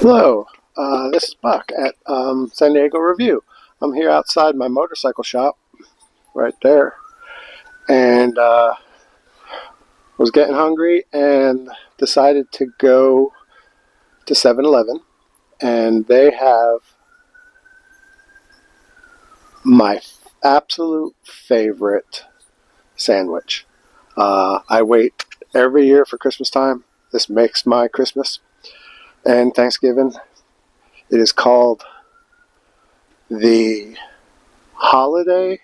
Hello, this is Buck at San Diego Review. I'm here outside my motorcycle shop, right there, and was getting hungry and decided to go to 7-Eleven, and they have my absolute favorite sandwich. I wait every year for Christmas time. This makes my Christmas and Thanksgiving. It is called the Holiday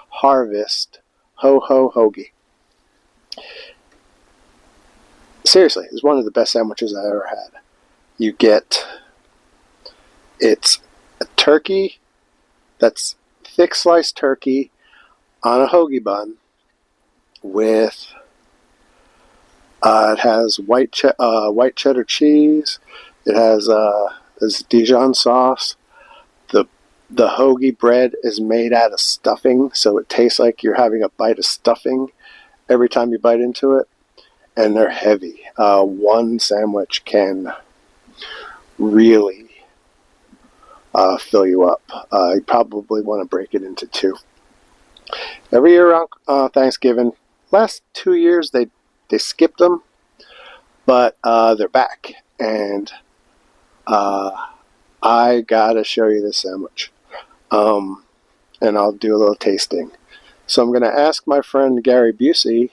Harvest Ho-Ho-Hoagie. Seriously, it's one of the best sandwiches I ever had. It's a turkey that's thick sliced turkey on a hoagie bun with, it has white cheddar cheese. It has this Dijon sauce. The hoagie bread is made out of stuffing, so it tastes like you're having a bite of stuffing every time you bite into it. And they're heavy. One sandwich can really fill you up. You probably want to break it into two. Every year around Thanksgiving, last 2 years they skipped them, but they're back, and I gotta show you this sandwich, and I'll do a little tasting. So I'm gonna ask my friend Gary Busey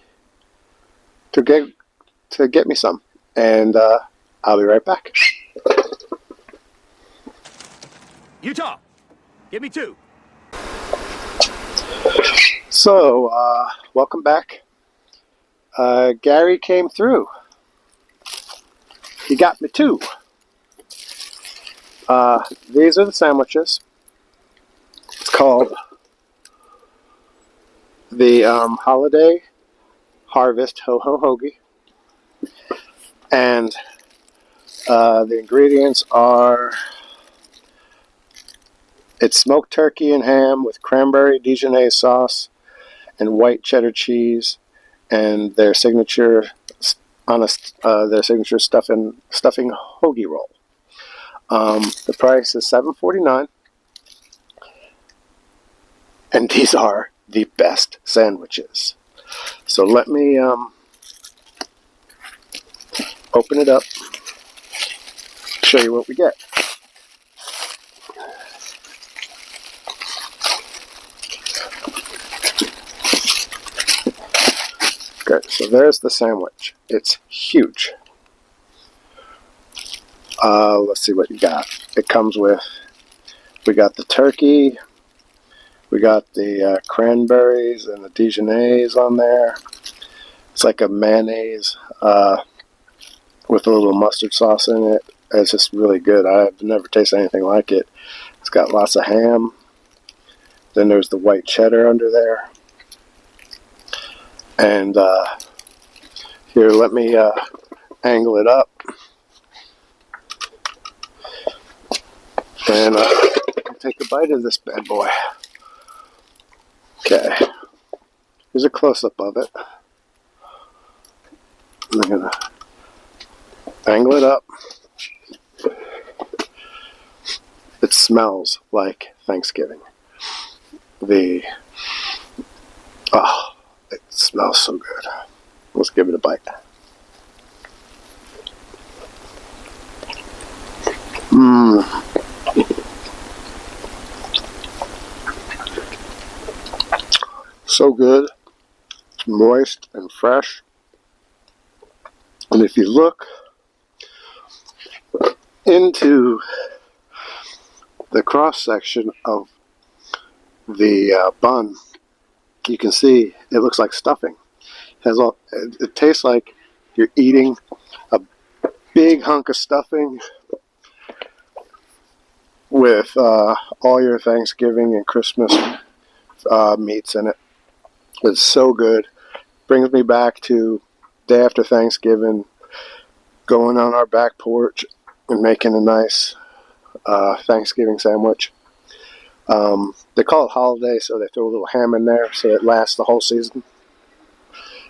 to get me some, and I'll be right back. Utah, give me two. So, welcome back. Gary came through. He got me two. These are the sandwiches. It's called the Holiday Harvest Ho-Ho-Hoagie. And the ingredients are, it's smoked turkey and ham with cranberry Dijonnaise sauce and white cheddar cheese, and their signature stuffing hoagie roll. The price is $7.49, and these are the best sandwiches. So let me open it up, show you what we get. Okay, so there's the sandwich. It's huge. Let's see what you got. It comes with, we got the turkey, we got the cranberries and the Dijonnaise on there. It's like a mayonnaise with a little mustard sauce in it. It's just really good. I've never tasted anything like it. It's got lots of ham. Then there's the white cheddar under there. And here, let me angle it up. And I'll take a bite of this bad boy. Okay. Here's a close-up of it. I'm going to angle it up. It smells like Thanksgiving. It smells so good. Let's give it a bite. So good. It's moist and fresh. And if you look into the cross section of the bun, you can see it looks like stuffing. It tastes like you're eating a big hunk of stuffing with all your Thanksgiving and Christmas meats in it. It's so good. Brings me back to day after Thanksgiving, going on our back porch and making a nice Thanksgiving sandwich. They call it holiday, so they throw a little ham in there so it lasts the whole season.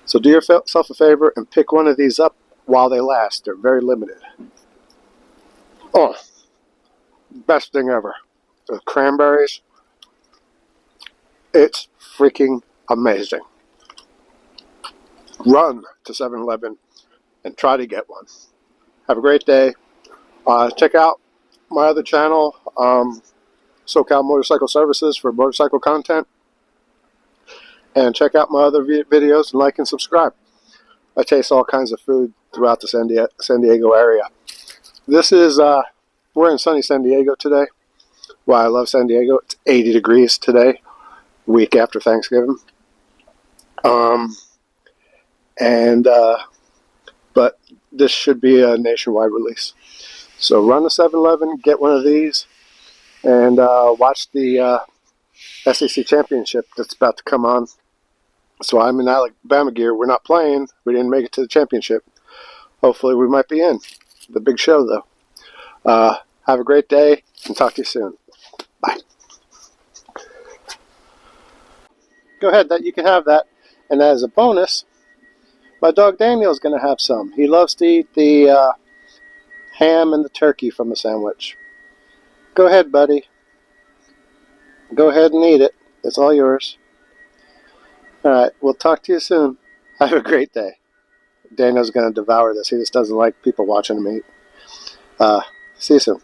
So do yourself a favor and pick one of these up while they last. They're very limited. Oh, best thing ever. The cranberries. It's freaking amazing. Run to 7-Eleven and try to get one. Have a great day. Check out my other channel, SoCal Motorcycle Services, for motorcycle content. And check out my other videos and like and subscribe. I taste all kinds of food throughout the San Diego area. This is, we're in sunny San Diego today. Well, I love San Diego. It's 80 degrees today, week after Thanksgiving. But this should be a nationwide release. So run to 7-Eleven, get one of these, and watch the SEC championship that's about to come on. So I'm in Alabama gear. We're not playing. We didn't make it to the championship. Hopefully we might be in. The big show, though. Have a great day, and talk to you soon. Bye. Go ahead. You can have that. And as a bonus, my dog Daniel's going to have some. He loves to eat the ham and the turkey from the sandwich. Go ahead, buddy. Go ahead and eat it. It's all yours. All right. We'll talk to you soon. Have a great day. Daniel's going to devour this. He just doesn't like people watching him eat. See you soon.